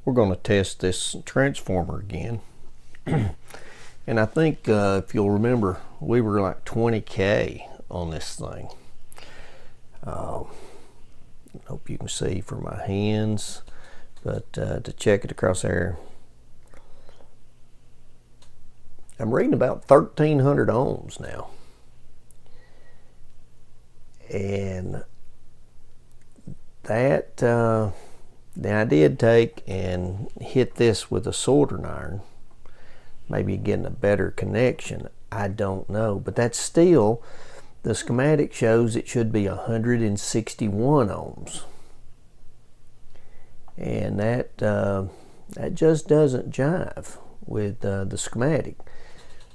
we're going to test this transformer again. And I think if you'll remember, we were like 20K on this thing. Hope you can see from my hands, but to check it across there, I'm reading about 1,300 ohms now. And that, now I did take and hit this with a soldering iron, maybe getting a better connection, I don't know, but that's still, the schematic shows it should be 161 ohms. And that just doesn't jive with the schematic.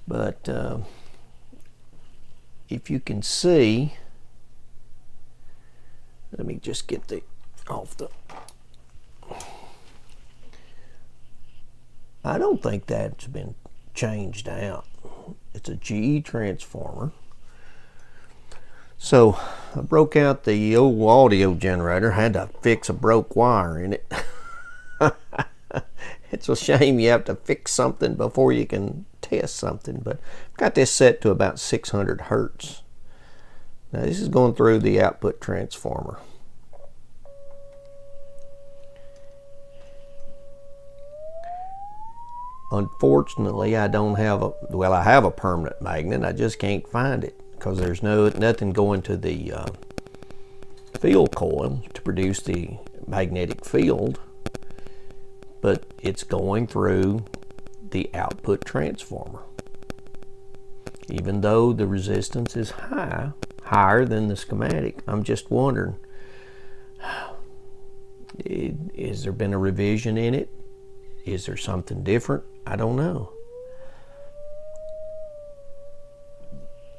But if you can see, let me just get the off the, I don't think that's been changed out. It's a GE transformer. So I broke out the old audio generator, had to fix a broke wire in it. It's a shame you have to fix something before you can test something, but I've got this set to about 600 hertz. Now this is going through the output transformer. Unfortunately, I don't have a, well, I have a permanent magnet, I just can't find it because there's nothing going to the field coil to produce the magnetic field, but it's going through the output transformer. Even though the resistance is higher than the schematic, I'm just wondering, has there been a revision in it? Is there something different? I don't know.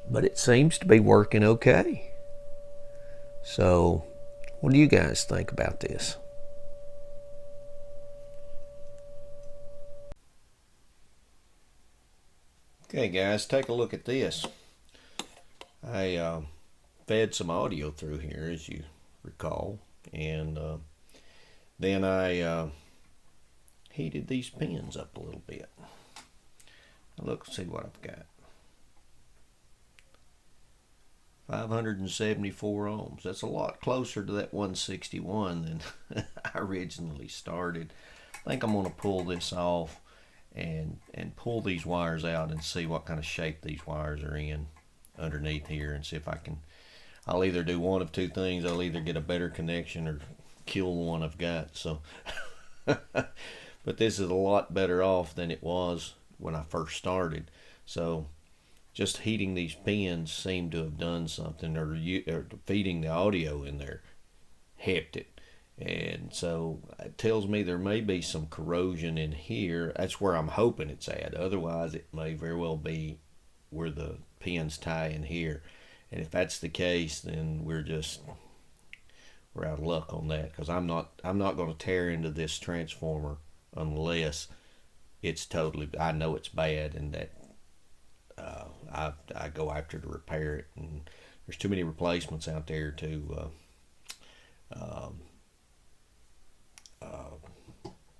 But it seems to be working okay. So, what do you guys think about this? Okay guys, take a look at this. I fed some audio through here, as you recall, and then I heated these pins up a little bit. Now look, see what I've got. 574 ohms. That's a lot closer to that 161 than I originally started. I think I'm going to pull this off and pull these wires out and see what kind of shape these wires are in underneath here, and see if I can, I'll either do one of two things. I'll either get a better connection or kill the one I've got. So but this is a lot better off than it was when I first started. So just heating these pins seemed to have done something, or feeding the audio in there helped it. And so it tells me there may be some corrosion in here. That's where I'm hoping it's at. Otherwise it may very well be where the pins tie in here. And if that's the case, then we're out of luck on that, because I'm not going to tear into this transformer unless it's totally, I know it's bad, and that I go after to repair it. And there's too many replacements out there to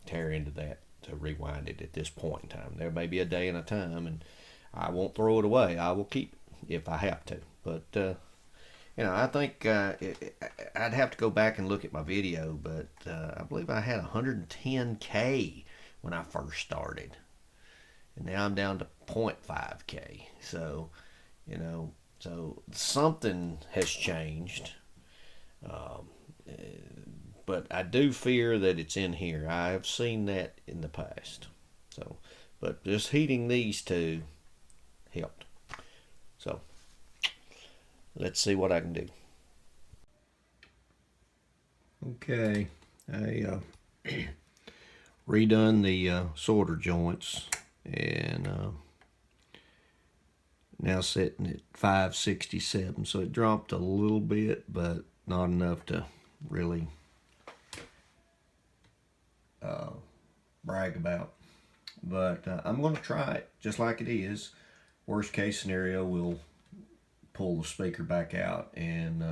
tear into that, to rewind it at this point in time. There may be a day and a time, and I won't throw it away. I will keep it if I have to. But you know, I think I'd have to go back and look at my video, but I believe I had 110K when I first started, and now I'm down to 0.5K. So, you know, so something has changed. But I do fear that it's in here. I have seen that in the past. So, but just heating these two helped. So, let's see what I can do. Okay, I redone the solder joints, and now sitting at 567. So it dropped a little bit, but not enough to really brag about. But I'm going to try it just like it is. Worst case scenario, we'll pull the speaker back out and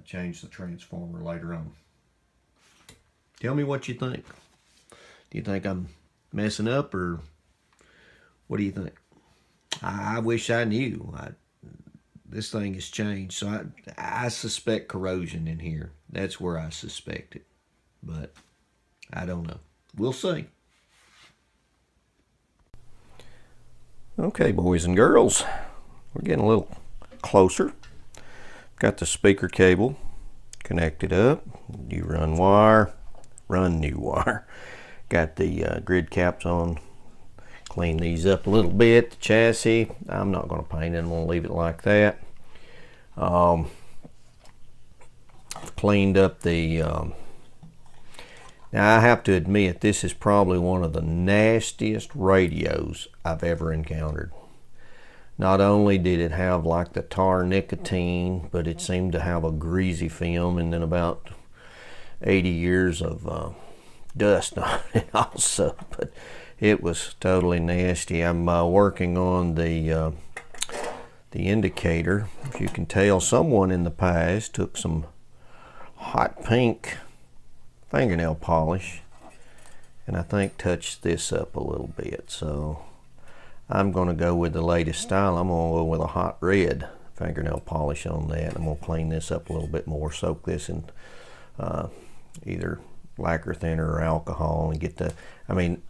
change the transformer later on. Tell me what you think. Do you think I'm messing up, or what do you think? I wish I knew. This thing has changed, so I suspect corrosion in here. That's where I suspect it, but I don't know. We'll see. Okay, boys and girls, we're getting a little closer. Got the speaker cable connected up. You run wire, run new wire. Got the grid caps on. Clean these up a little bit. The chassis, I'm not going to paint it. I'm going to leave it like that. Cleaned up the now I have to admit, this is probably one of the nastiest radios I've ever encountered. Not only did it have like the tar nicotine, but it seemed to have a greasy film, and then about 80 years of dust on it also. But it was totally nasty. I'm working on the indicator. If you can tell, someone in the past took some hot pink fingernail polish and I think touched this up a little bit. So I'm going to go with the latest style. I'm going to go with a hot red fingernail polish on that. I'm going to clean this up a little bit more, soak this in either lacquer thinner or alcohol, and get the, I mean,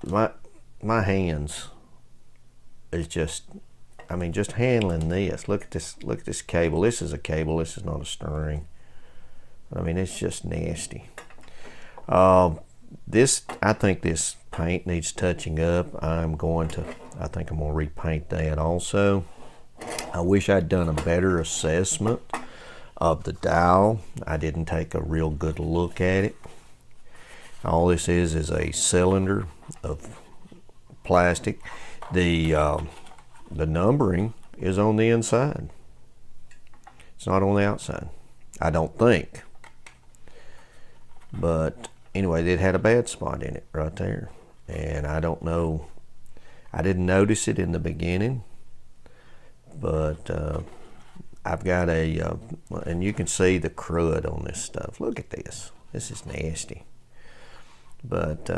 my hands is just, I mean, just handling this. Look at this cable. This is a cable. This is not a string. I mean, it's just nasty. I think this paint needs touching up. I think I'm going to repaint that also. I wish I'd done a better assessment of the dial. I didn't take a real good look at it. All this is a cylinder of plastic. The numbering is on the inside. It's not on the outside, I don't think. But anyway, it had a bad spot in it right there, and I don't know, I didn't notice it in the beginning, but I've got and you can see the crud on this stuff. Look at this. This is nasty. But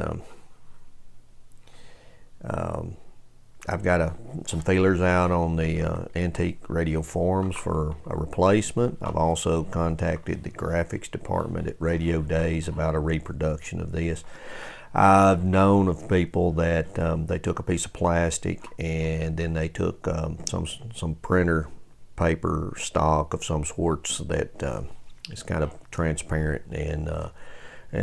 I've got some feelers out on the antique radio forums for a replacement. I've also contacted the graphics department at Radio Days about a reproduction of this. I've known of people that they took a piece of plastic and then they took some printer paper stock of some sorts that is kind of transparent and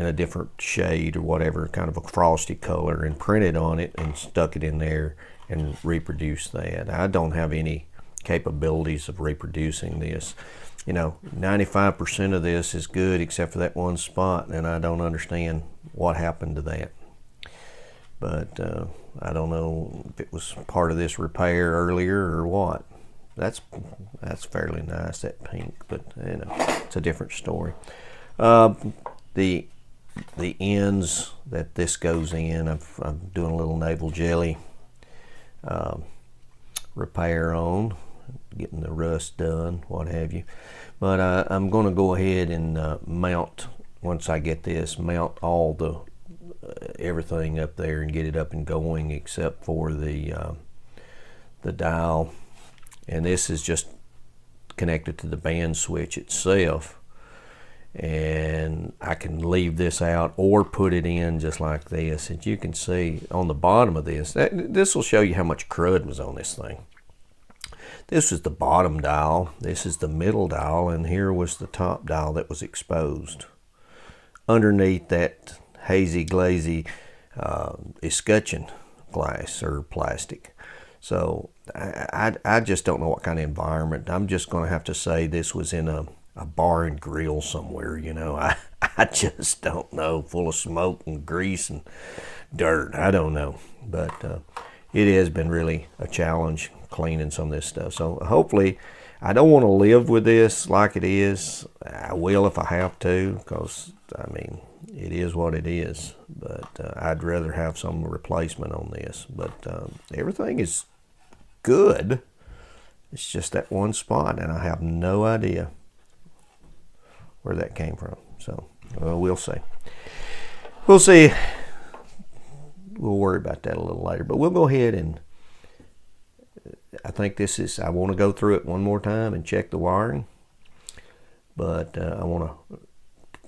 a different shade or whatever, kind of a frosty color, and printed on it and stuck it in there and reproduce that. I don't have any capabilities of reproducing this. You know, 95% of this is good except for that one spot, and I don't understand what happened to that. But I don't know if it was part of this repair earlier or what. That's fairly nice, that pink, but you know, it's a different story. The ends that this goes in, I'm doing a little naval jelly repair on, getting the rust done, what have you. But I'm going to go ahead and mount, once I get this, mount all the everything up there and get it up and going except for the dial. And this is just connected to the band switch itself. And I can leave this out or put it in just like this. And you can see on the bottom of this, this will show you how much crud was on this thing. This is the bottom dial, this is the middle dial, and here was the top dial that was exposed. Underneath that hazy, glazy escutcheon glass or plastic. So I just don't know what kind of environment. I'm just going to have to say this was in a bar and grill somewhere, you know. I just don't know, full of smoke and grease and dirt. I don't know, but it has been really a challenge cleaning some of this stuff. So hopefully, I don't want to live with this like it is. I will if I have to, because I mean, it is what it is. But I'd rather have some replacement on this. But everything is good. It's just that one spot, and I have no idea where that came from. So we'll see. We'll see we'll worry about that a little later. But we'll go ahead and, I think this is, I want to go through it one more time and check the wiring. But I want to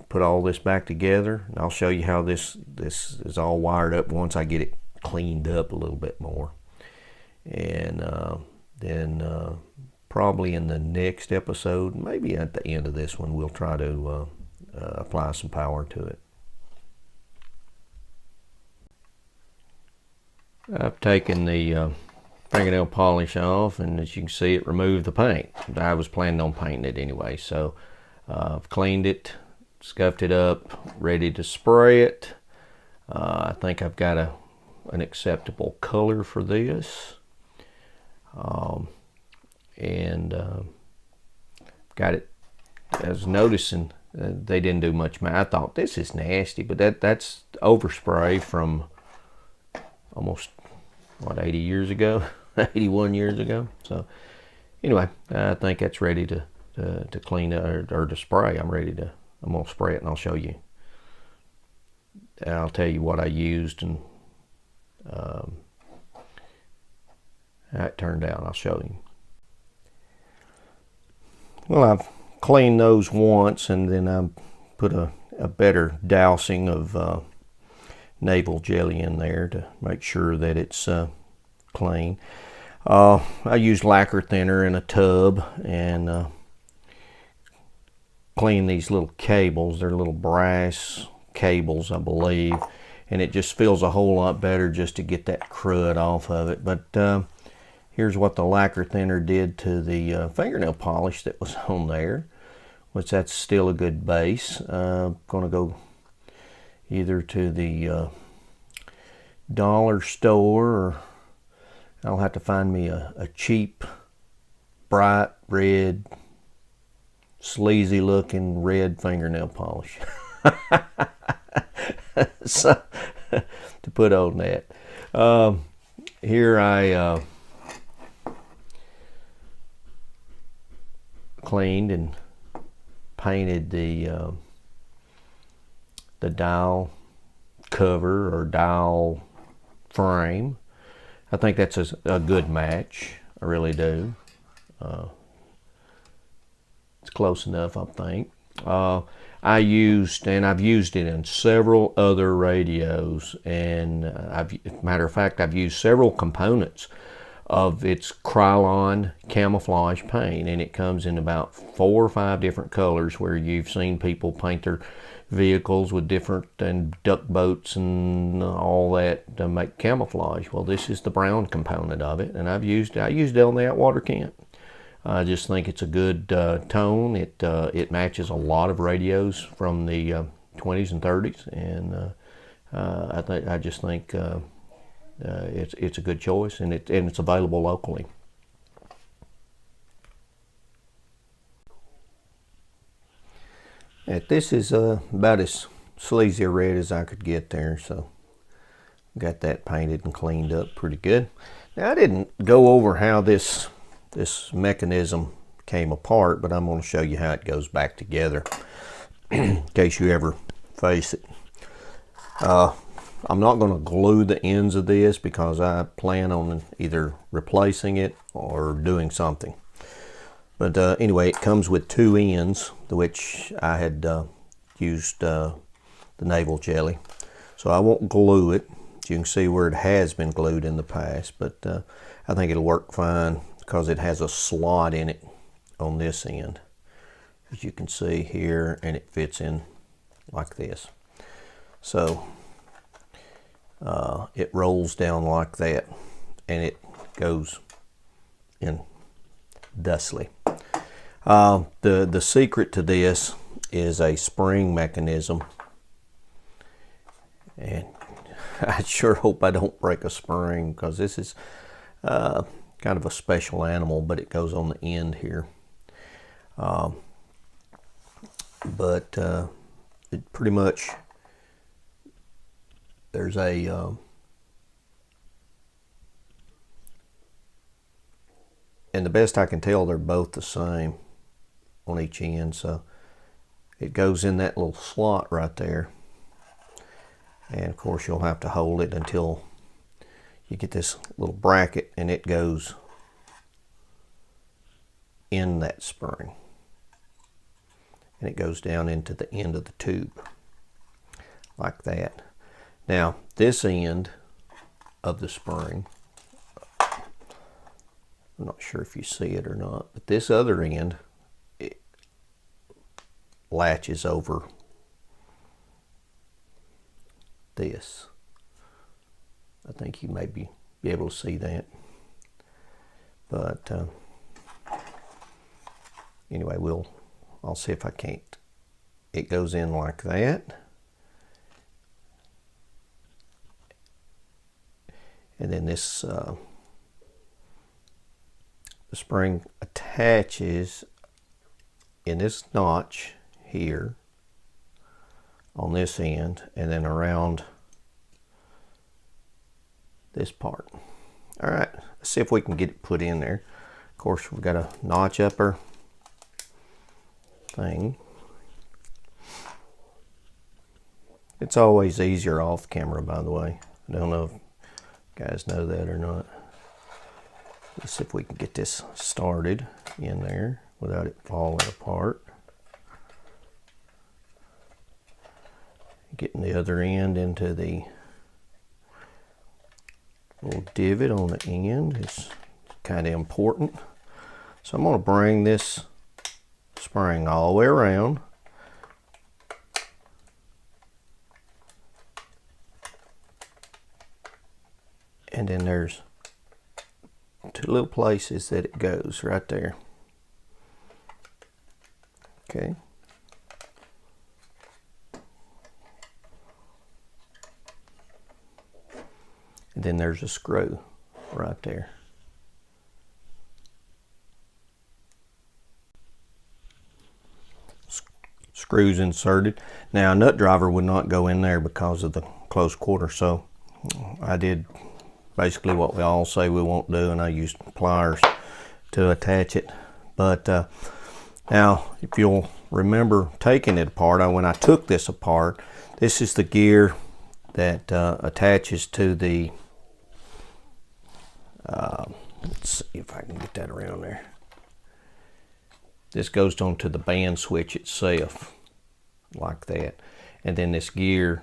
put all this back together, and I'll show you how this is all wired up once I get it cleaned up a little bit more. And then probably in the next episode, maybe at the end of this one, we'll try to apply some power to it. I've taken the fingernail polish off, and as you can see, it removed the paint. I was planning on painting it anyway, so I've cleaned it, scuffed it up, ready to spray it. I think I've got an acceptable color for this. Got it. I was noticing they didn't do much. I thought this is nasty, but that's overspray from almost, what, 80 years ago, 81 years ago. So anyway, I think that's ready to clean or to spray. I'm gonna spray it, and I'll show you. I'll tell you what I used and how it turned out. I'll show you. Well, I've cleaned those once, and then I put a better dousing of navel jelly in there to make sure that it's clean. I used lacquer thinner in a tub and clean these little cables. They're little brass cables, I believe, and it just feels a whole lot better just to get that crud off of it. But here's what the lacquer thinner did to the fingernail polish that was on there, which that's still a good base. Gonna go either to the dollar store, or I'll have to find me a cheap, bright red, sleazy looking red fingernail polish so, to put on that. Here I cleaned and painted the dial cover or dial frame. I think that's a good match. I really do. It's close enough, I think. I've used it in several other radios, and matter of fact, I've used several components of its Krylon camouflage paint, and it comes in about 4 or 5 different colors, where you've seen people paint their vehicles with different, and duck boats and all that to make camouflage. Well, this is the brown component of it, and I used it on the Atwater Kent. I just think it's a good tone. It matches a lot of radios from the 20s and 30s, and I just think it's a good choice, and it's available locally. This is about as sleazy a red as I could get there, so got that painted and cleaned up pretty good. Now, I didn't go over how this mechanism came apart, but I'm going to show you how it goes back together in case you ever face it. I'm not going to glue the ends of this because I plan on either replacing it or doing something. But anyway, it comes with 2 ends, which I had used the navel jelly. So I won't glue it. You can see where it has been glued in the past, but I think it'll work fine because it has a slot in it on this end, as you can see here, and it fits in like this. So it rolls down like that, and it goes in thusly. The secret to this is a spring mechanism, and I sure hope I don't break a spring, because this is kind of a special animal, but it goes on the end here. But it pretty much, there's a and the best I can tell, they're both the same on each end, so it goes in that little slot right there, And of course you'll have to hold it until you get this little bracket and it goes in that spring. And it goes down into the end of the tube like that. Now this end of the spring, I'm not sure if you see it or not, but this other end, it latches over this. I think you may be able to see that. But anyway, I'll see if I can't. It goes in like that. And then this the spring attaches in this notch here on this end, and then around this part. All right, let's see if we can get it put in there. Of course, we've got a notch upper thing. It's always easier off camera, by the way. I don't know if you guys know that or not. Let's see if we can get this started in there without it falling apart. Getting the other end into the little divot on the end is kind of important. So I'm going to bring this spring all the way around. And then there's two little places that it goes right there. Okay. And then there's a screw right there. Screws inserted. Now a nut driver would not go in there because of the close quarter, so I did basically what we all say we won't do, and I used pliers to attach it. But now if you'll remember taking it apart, when I took this apart, this is the gear that attaches to the let's see if I can get that around there. This goes on to the band switch itself like that, and then this gear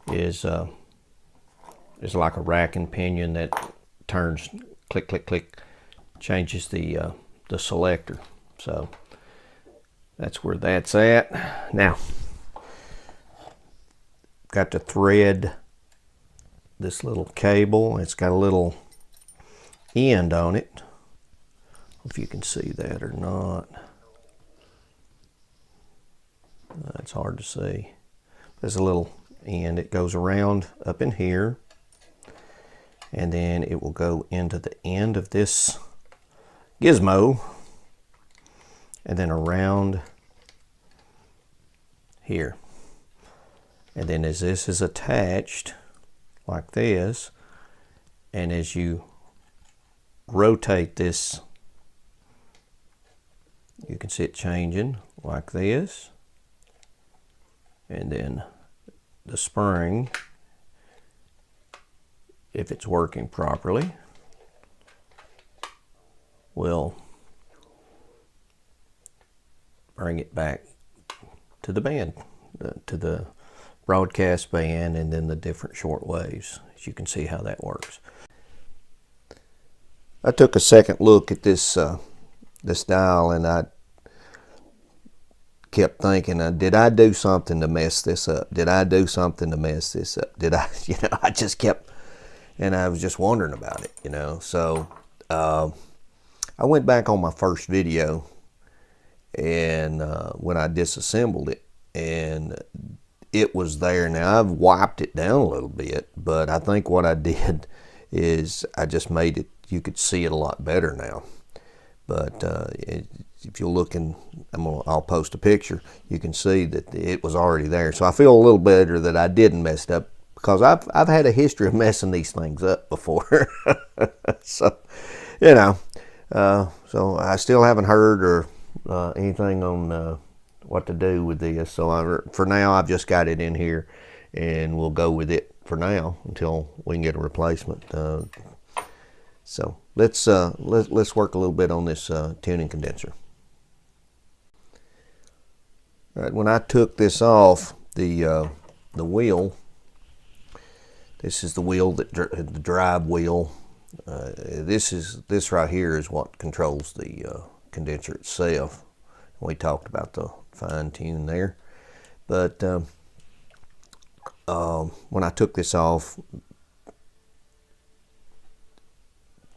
is like a rack and pinion that turns, click click click, changes the selector. So that's where that's at. Now got to thread this little cable. It's got a little end on it. If you can see that or not. It's hard to see. There's a little end. It goes around up in here, and then it will go into the end of this gizmo, and then around here. And then as this is attached like this, and as you rotate this, you can see it changing like this, and then the spring, if it's working properly, will bring it back to the band, to the broadcast band, and then the different short waves. As you can see how that works. I took a second look at this this dial, and I kept thinking, did I do something to mess this up? Did I do something to mess this up? Did I, I just kept, and I was just wondering about it, So I went back on my first video, and when I disassembled it, and it was there. Now I've wiped it down a little bit, but I think what I did is I just made it, you could see it a lot better now. But if you're looking, I'll post a picture, you can see that it was already there. So I feel a little better that I didn't mess it up, because I've had a history of messing these things up before. So, so I still haven't heard or anything on what to do with this. So for now, I've just got it in here, and we'll go with it for now until we can get a replacement. So let's work a little bit on this tuning condenser. All right, when I took this off the wheel, this is the wheel the drive wheel. This right here is what controls the condenser itself. We talked about the fine tune there, but when I took this off,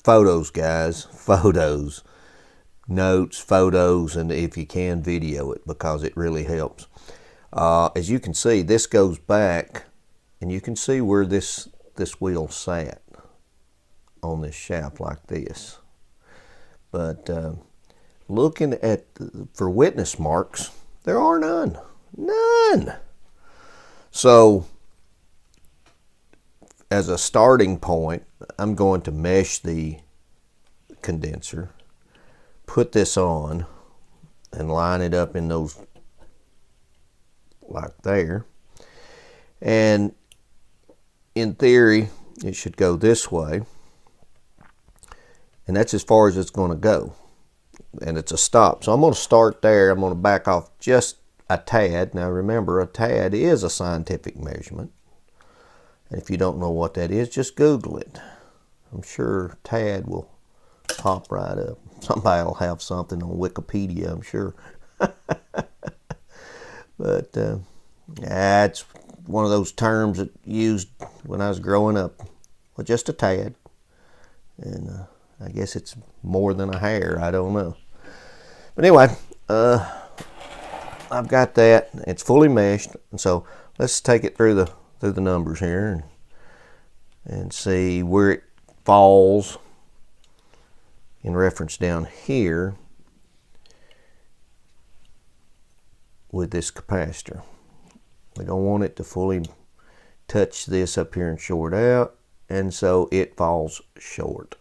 photos, guys, photos, notes, photos, and if you can, video it, because it really helps. As you can see, this goes back, and you can see where this wheel sat on this shaft like this. But looking at for witness marks, there are none. So as a starting point, I'm going to mesh the condenser, put this on, and line it up in those like there. And in theory, it should go this way. And that's as far as it's going to go. And it's a stop. So I'm going to start there. I'm going to back off just a tad. Now remember, a tad is a scientific measurement. And if you don't know what that is, just Google it. I'm sure tad will pop right up. Somebody will have something on Wikipedia, I'm sure. But that's one of those terms that used when I was growing up. Well, just a tad. And I guess it's more than a hair. I don't know. But anyway, I've got that. It's fully meshed. And so let's take it through the numbers here and see where it falls in reference down here with this capacitor. We don't want it to fully touch this up here and short out, and so it falls short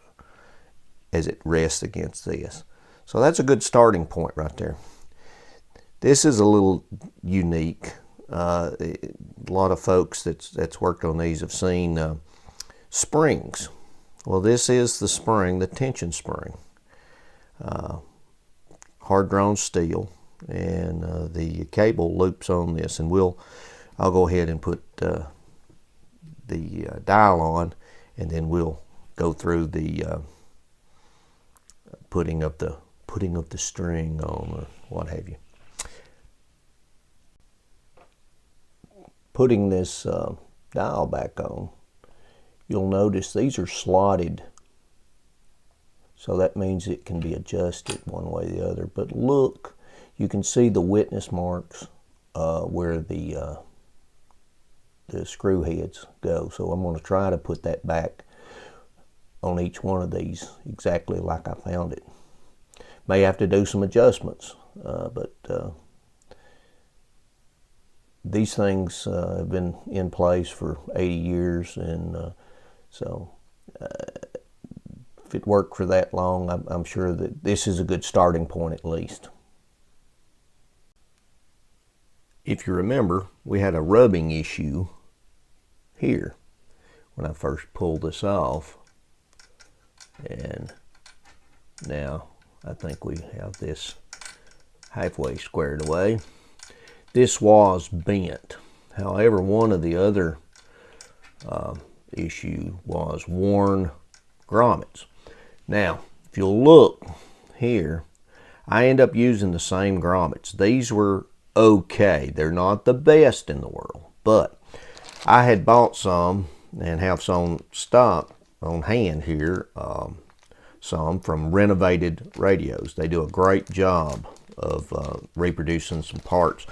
as it rests against this. So that's a good starting point right there. This is a little unique. A lot of folks that's worked on these have seen springs. Well, this is the spring, the tension spring. Hard drawn steel, and the cable loops on this, and I'll go ahead and put the dial on, and then we'll go through the putting of the string on, or what have you. Putting this dial back on, you'll notice these are slotted, so that means it can be adjusted one way or the other. But look, you can see the witness marks where the screw heads go. So I'm going to try to put that back on each one of these exactly like I found it. May have to do some adjustments, but these things have been in place for 80 years, and so if it worked for that long, I'm sure that this is a good starting point at least. If you remember, we had a rubbing issue here when I first pulled this off, and now I think we have this halfway squared away. This was bent. However, one of the other issue was worn grommets. Now, if you'll look here, I end up using the same grommets. These were okay. They're not the best in the world, but I had bought some and have some stock on hand here, some from Renovated Radios. They do a great job of reproducing some parts.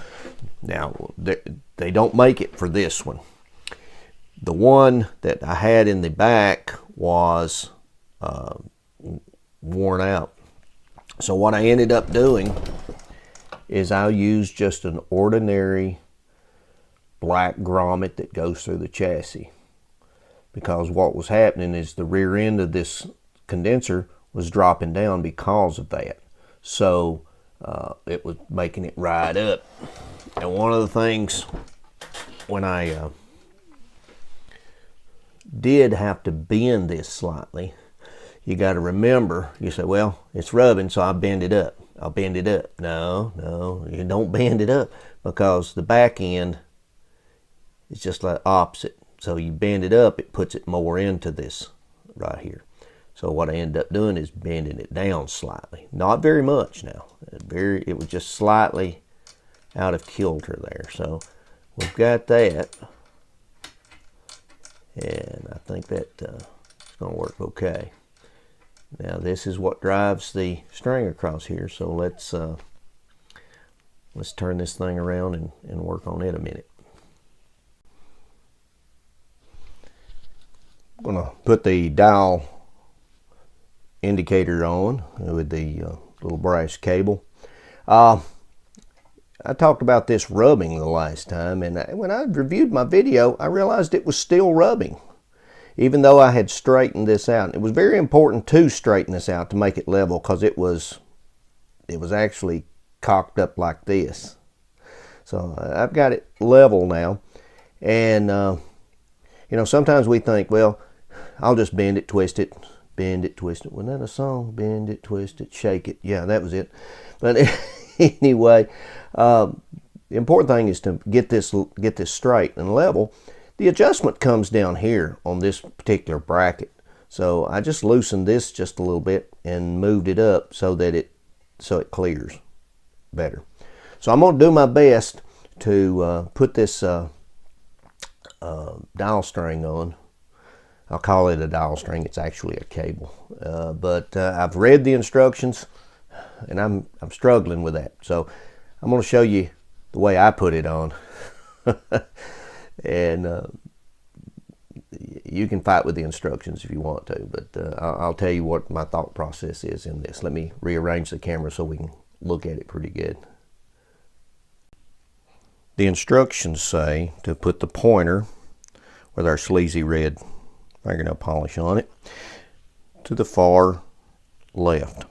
Now, they don't make it for this one. The one that I had in the back was worn out. So what I ended up doing is I used just an ordinary black grommet that goes through the chassis, because what was happening is the rear end of this condenser was dropping down because of that. So it was making it ride up. And one of the things when I did have to bend this slightly. You got to remember, you say, well, it's rubbing, so I bend it up. I'll bend it up. No, you don't bend it up, because the back end is just like opposite. So you bend it up, it puts it more into this right here. So what I end up doing is bending it down slightly. Not very much now. It was just slightly out of kilter there. So we've got that. And I think that it's going to work okay. Now this is what drives the string across here. So let's turn this thing around and work on it a minute. I'm going to put the dial indicator on with the little brass cable. I talked about this rubbing the last time, and when I reviewed my video, I realized it was still rubbing, even though I had straightened this out. It was very important to straighten this out to make it level, because it was actually cocked up like this. So I've got it level now, and you know, sometimes we think, well, I'll just bend it, twist it. Bend it, twist it. Wasn't that a song? Bend it, twist it, shake it. Yeah, that was it. But anyway, the important thing is to get this straight and level. The adjustment comes down here on this particular bracket. So I just loosened this just a little bit and moved it up so that it clears better. So I'm going to do my best to put this dial string on. I'll call it a dial string. It's actually a cable. But I've read the instructions, and I'm struggling with that. So I'm going to show you the way I put it on. And you can fight with the instructions if you want to, but I'll tell you what my thought process is in this. Let me rearrange the camera so we can look at it pretty good. The instructions say to put the pointer with our sleazy red fingernail polish on it to the far left.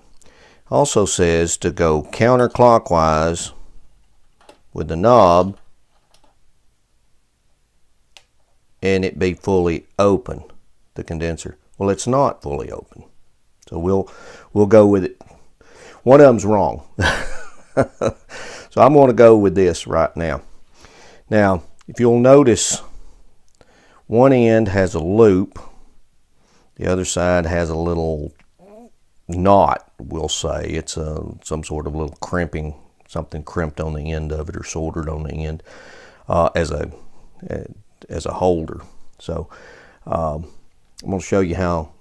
Also says to go counterclockwise with the knob and it be fully open, the condenser. Well, it's not fully open, so we'll go with it. One of them's wrong. So I'm going to go with this right now. Now, if you'll notice, one end has a loop, the other side has a little knot, we'll say. It's some sort of little crimping, something crimped on the end of it or soldered on the end as a holder. So I'm going to show you how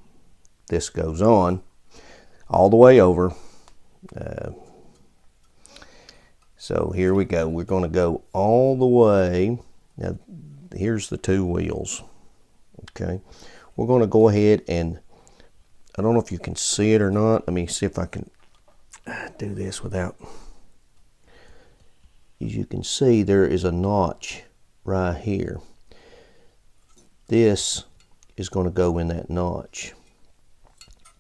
this goes on all the way over. So here we go. We're going to go all the way. Now, here's the two wheels. Okay. We're going to go ahead and, I don't know if you can see it or not. Let me see if I can do this without. As you can see, there is a notch right here. This is going to go in that notch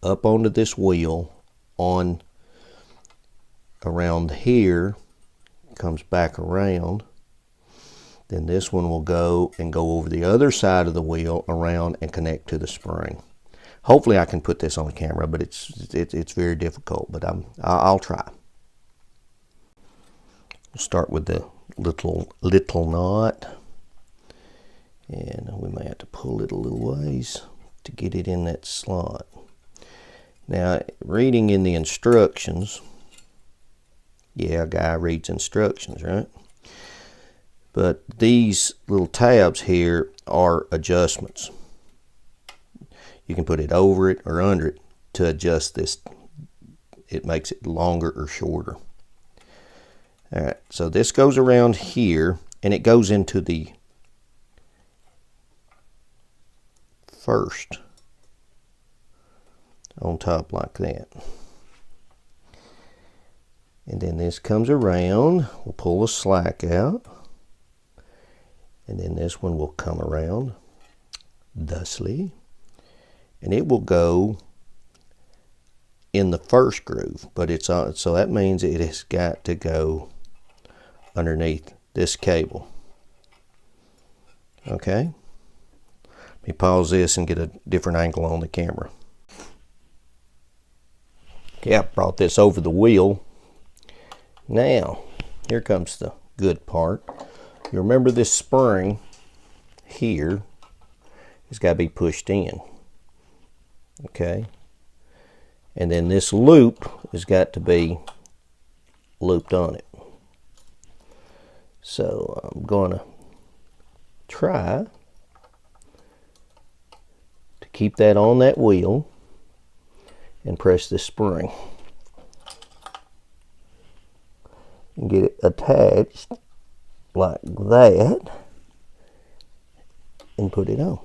up onto this wheel on around here, comes back around. Then this one will go over the other side of the wheel around and connect to the spring. Hopefully I can put this on the camera, but it's very difficult, but I'll try. We'll start with the little knot, and we may have to pull it a little ways to get it in that slot. Now, reading in the instructions, yeah, a guy reads instructions, right? But these little tabs here are adjustments. You can put it over it or under it to adjust this. It makes it longer or shorter. All right, so this goes around here and it goes into the first on top like that. And then this comes around. We'll pull the slack out. And then this one will come around thusly. And it will go in the first groove. But it's on, so that means it has got to go underneath this cable. Okay? Let Let me pause this and get a different angle on the camera. Okay, I brought this over the wheel. Now, here comes the good part. You remember this spring here has got to be pushed in. Okay? And then this loop has got to be looped on it. So I'm going to try to keep that on that wheel and press this spring and get it attached like that and put it on.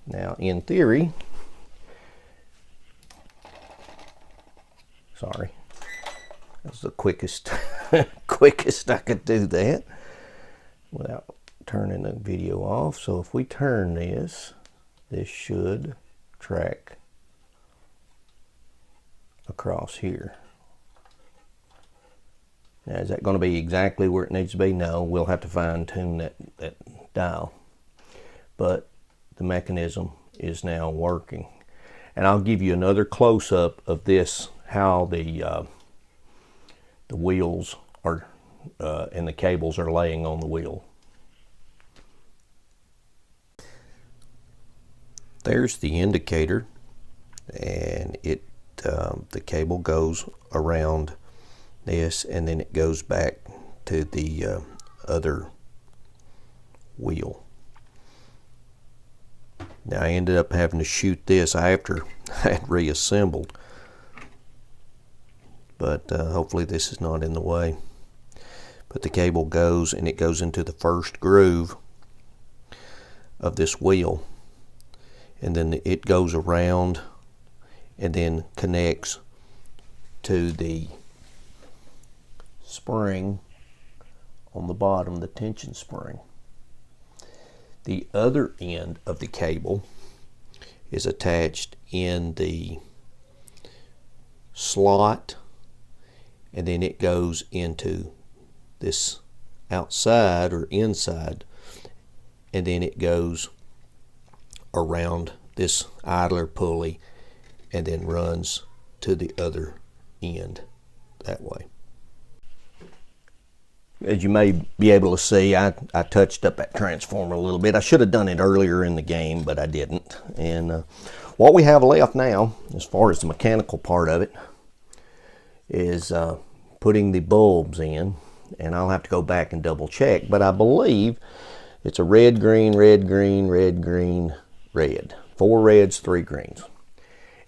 Now in theory, sorry, that's the quickest quickest I could do that without turning the video off. So if we turn this, this should track across here. Now, is that going to be exactly where it needs to be? No, we'll have to fine tune that dial. But the mechanism is now working. And I'll give you another close-up of this, how the wheels are and the cables are laying on the wheel. There's the indicator, and the cable goes around this, and then it goes back to the other wheel. Now I ended up having to shoot this after I had reassembled, but hopefully this is not in the way. But the cable goes, and it goes into the first groove of this wheel, and then it goes around and then connects to the spring on the bottom, the tension spring. The other end of the cable is attached in the slot, and then it goes into this outside or inside, and then it goes around this idler pulley and then runs to the other end that way. As you may be able to see, I touched up that transformer a little bit. I should have done it earlier in the game, but I didn't. And what we have left now, as far as the mechanical part of it, is putting the bulbs in. And I'll have to go back and double check, but I believe it's a red, green, red, green, red, green, red. 4 reds, 3 greens.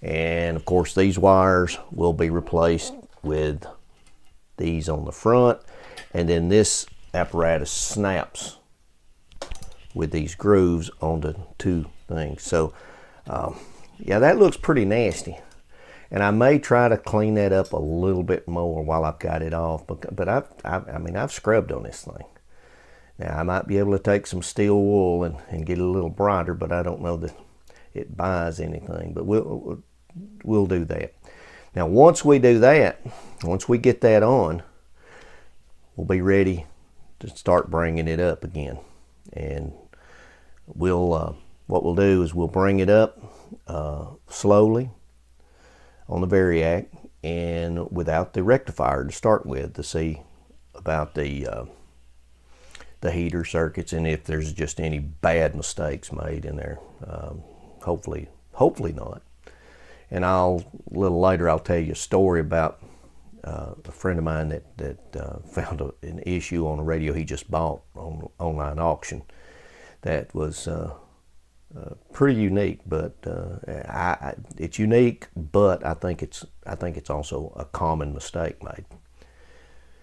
And of course these wires will be replaced with these on the front, and then this apparatus snaps with these grooves onto 2 things. So yeah, that looks pretty nasty, and I may try to clean that up a little bit more while I've got it off, but I mean I've scrubbed on this thing. Now I might be able to take some steel wool and get it a little brighter, but I don't know that it buys anything, but we'll do that. Now once we do that, once we get that on, we'll be ready to start bringing it up again. And we'll what we'll do is we'll bring it up slowly on the variac and without the rectifier to start with, to see about the heater circuits and if there's just any bad mistakes made in there. Hopefully not. And a little later I'll tell you a story about a friend of mine that found an issue on a radio he just bought on online auction that was pretty unique. But it's unique, but I think it's also a common mistake made.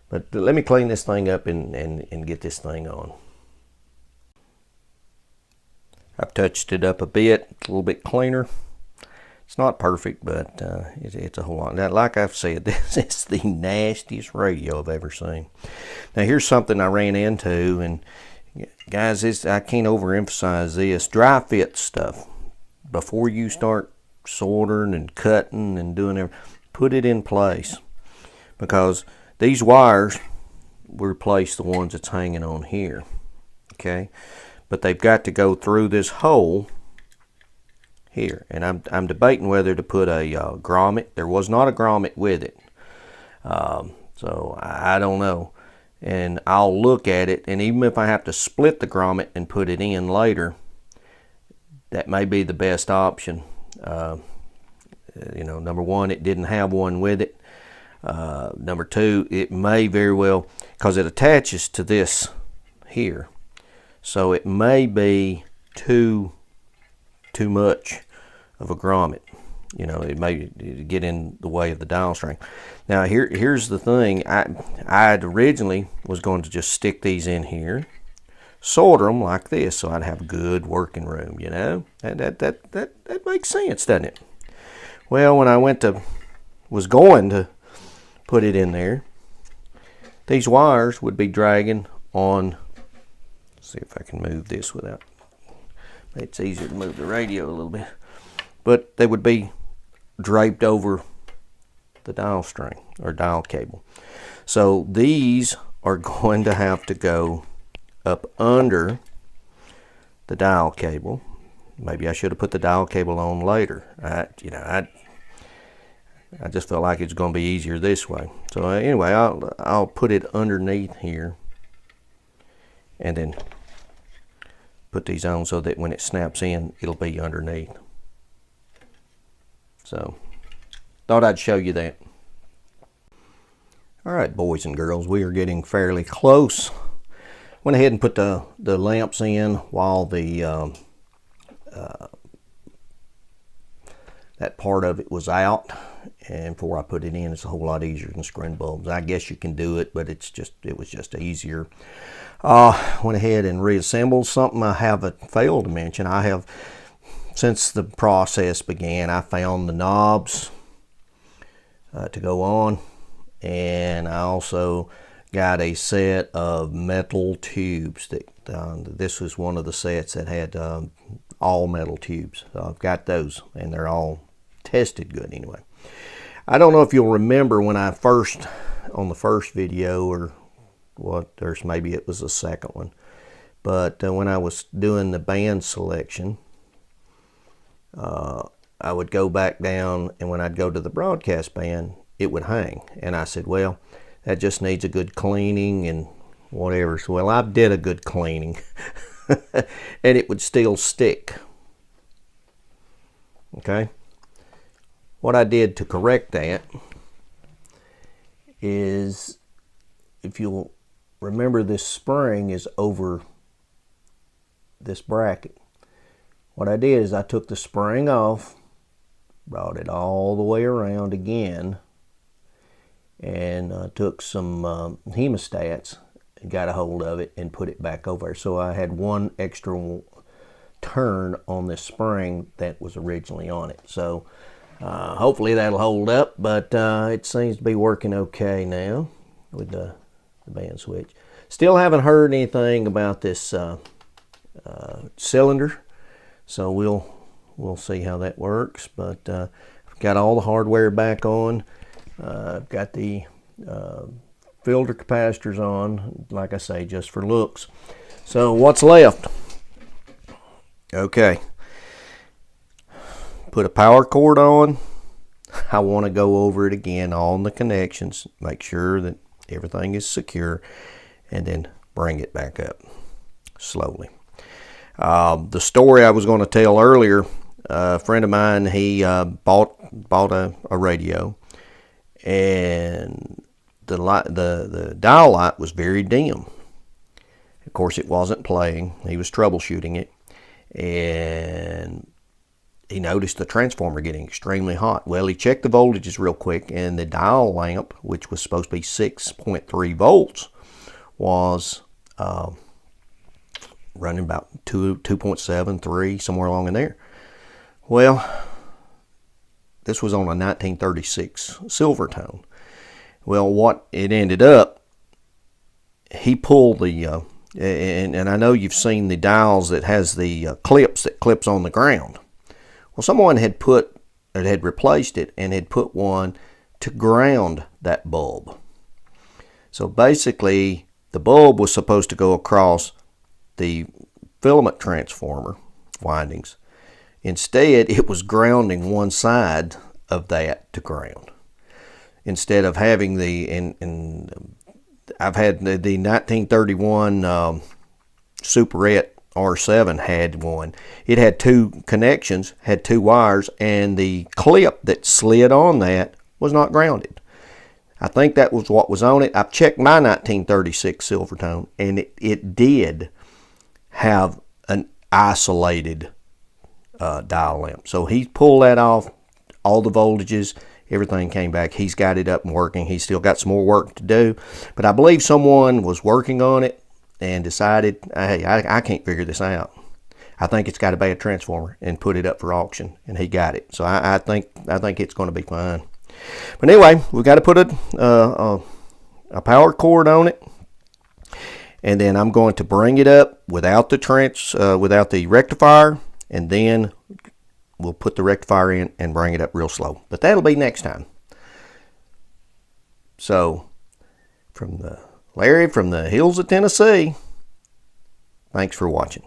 But let me clean this thing up and get this thing on. I've touched it up a bit, a little bit cleaner. It's not perfect, but it's a whole lot. Now, like I've said, this is the nastiest radio I've ever seen. Now, here's something I ran into, and guys, I can't overemphasize this. Dry fit stuff. Before you start soldering and cutting and doing everything, put it in place, because these wires will replace the ones that's hanging on here. Okay, but they've got to go through this hole here. And I'm debating whether to put a grommet. There was not a grommet with it. So I don't know. And I'll look at it, and even if I have to split the grommet and put it in later, that may be the best option. You know, number one, it didn't have one with it. Number two, it may very well, because it attaches to this here, so it may be too much of a grommet. You know, it may get in the way of the dial string. Now here's the thing. I originally was going to just stick these in here, solder them like this, so I'd have good working room. You know, that makes sense, doesn't it? Well, when I was going to put it in there, these wires would be dragging on. Let's see if I can move this without. It's easier to move the radio a little bit, but they would be draped over the dial string or dial cable. So these are going to have to go up under the dial cable. Maybe I should have put the dial cable on later. I just felt like it's going to be easier this way. So anyway, I'll put it underneath here, and then put these on so that when it snaps in, it'll be underneath. So thought I'd show you that. All right, boys and girls, we are getting fairly close. Went ahead and put the lamps in while the that part of it was out, and before I put it in, it's a whole lot easier than screwing bulbs. I guess you can do it, but it was just easier. Went ahead and reassembled something I haven't failed to mention. I have, since the process began, I found the knobs to go on, and I also got a set of metal tubes. This was one of the sets that had all metal tubes. So I've got those, and they're all tested good anyway. I don't know if you'll remember when I on the first video, or maybe it was the second one, but when I was doing the band selection, I would go back down, and when I'd go to the broadcast band, it would hang. And I said, well, that just needs a good cleaning and whatever. So, well, I did a good cleaning, and it would still stick. Okay. What I did to correct that is, if you'll remember, this spring is over this bracket. What I did is I took the spring off, brought it all the way around again, and took some hemostats and got a hold of it and put it back over. So I had one extra turn on this spring that was originally on it. So hopefully that'll hold up, but it seems to be working okay now with the band switch. Still haven't heard anything about this cylinder, so we'll see how that works. But I've got all the hardware back on. I've got the filter capacitors on, like I say, just for looks. So what's left? Okay, put a power cord on. I want to go over it again on the connections, make sure that everything is secure, and then bring it back up slowly. The story I was going to tell earlier, a friend of mine, he bought a radio, and the dial light was very dim. Of course, it wasn't playing. He was troubleshooting it, and he noticed the transformer getting extremely hot. Well, he checked the voltages real quick, and the dial lamp, which was supposed to be 6.3 volts, was running about 2.7, 3, somewhere along in there. Well, this was on a 1936 silver tone. Well, what it ended up, he pulled the, and I know you've seen the dials that has the clips that clips on the ground. Well, someone had replaced it and had put one to ground that bulb. So basically, the bulb was supposed to go across the filament transformer windings. Instead, it was grounding one side of that to ground. Instead of having I've had the 1931 Superette R7 had one. It had two connections, had two wires, and the clip that slid on that was not grounded. I think that was what was on it. I've checked my 1936 Silvertone, and it did have an isolated dial lamp. So he pulled that off, all the voltages, everything came back. He's got it up and working. He's still got some more work to do, but I believe someone was working on it and decided, hey, I can't figure this out. I think it's got a bad transformer, and put it up for auction, and he got it. So I think it's going to be fine. But anyway, we've got to put a power cord on it, and then I'm going to bring it up without the rectifier, and then we'll put the rectifier in and bring it up real slow. But that'll be next time. So, from Larry from the hills of Tennessee, thanks for watching.